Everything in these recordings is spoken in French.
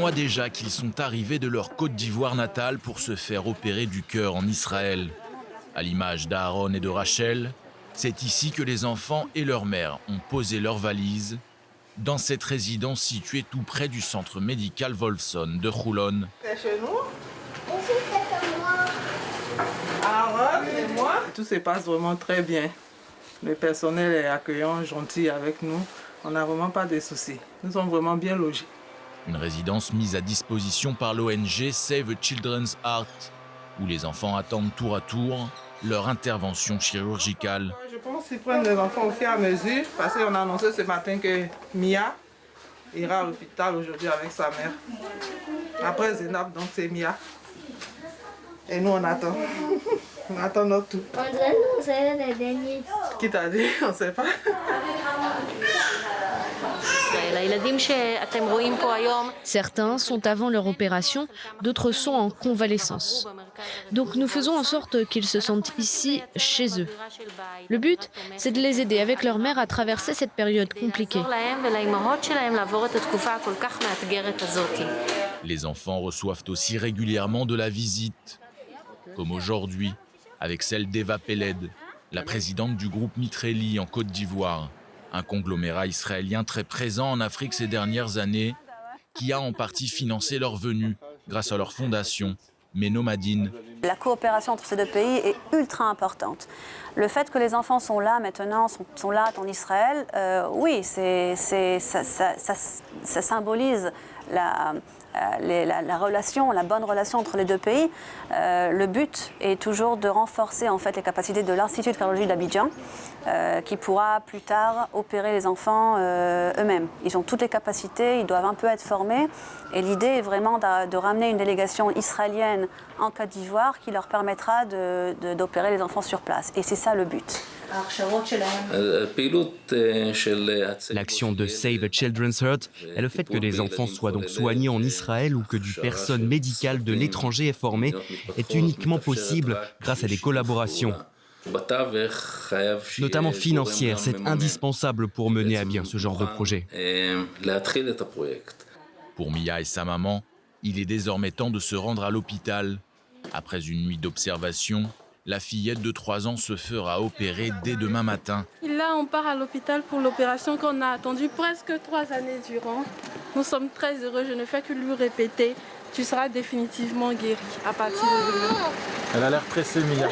mois déjà qu'ils sont arrivés de leur Côte d'Ivoire natale pour se faire opérer du cœur en Israël. À l'image d'Aaron et de Rachel, c'est ici que les enfants et leur mère ont posé leurs valises, dans cette résidence située tout près du centre médical Wolfson de Roulon. C'est chez nous? Ici, c'est chez moi. Aaron et moi. Tout se passe vraiment très bien. Le personnel est accueillant, gentil avec nous. On n'a vraiment pas de soucis. Nous sommes vraiment bien logés. Une résidence mise à disposition par l'ONG Save Children's Heart, où les enfants attendent tour à tour leur intervention chirurgicale. Je pense qu'ils prennent les enfants au fur et à mesure, parce qu'on a annoncé ce matin que Mia ira à l'hôpital aujourd'hui avec sa mère. Après Zénab, donc c'est Mia. Et nous, on attend. On attend notre tour. On dirait que c'est les derniers. Qui t'a dit? On ne sait pas. Certains sont avant leur opération, d'autres sont en convalescence. Donc nous faisons en sorte qu'ils se sentent ici, chez eux. Le but, c'est de les aider avec leur mère à traverser cette période compliquée. Les enfants reçoivent aussi régulièrement de la visite, comme aujourd'hui, avec celle d'Eva Peled, la présidente du groupe Mitreli en Côte d'Ivoire, un conglomérat israélien très présent en Afrique ces dernières années, qui a en partie financé leur venue grâce à leur fondation, Ménomadine. La coopération entre ces deux pays est ultra importante. Le fait que les enfants sont là maintenant, sont là en Israël, oui, ça symbolise la relation, la bonne relation entre les deux pays. Le but est toujours de renforcer en fait les capacités de l'Institut de cardiologie d'Abidjan, qui pourra plus tard opérer les enfants eux-mêmes. Ils ont toutes les capacités, ils doivent un peu être formés. Et l'idée est vraiment de ramener une délégation israélienne en Côte d'Ivoire qui leur permettra d'opérer les enfants sur place. Et c'est ça le but. L'action de Save Children's Heart est le fait que les enfants soient donc soignés en Israël ou que du personnel médical de l'étranger est formé est uniquement possible grâce à des collaborations, notamment financières. C'est indispensable pour mener à bien ce genre de projet. Pour Mia et sa maman, il est désormais temps de se rendre à l'hôpital. Après une nuit d'observation, la fillette de 3 ans se fera opérer dès demain matin. Là, on part à l'hôpital pour l'opération qu'on a attendue presque 3 années durant. Nous sommes très heureux, je ne fais que lui répéter. Tu seras définitivement guéri à partir de demain. Elle a l'air pressée, Mia.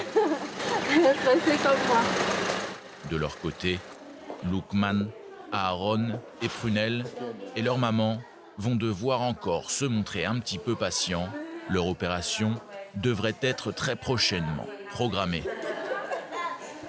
Elle est pressée comme moi. De leur côté, Loukman, Aaron et Prunelle et leur maman vont devoir encore se montrer un petit peu patients. Leur opération devrait être très prochainement programmée.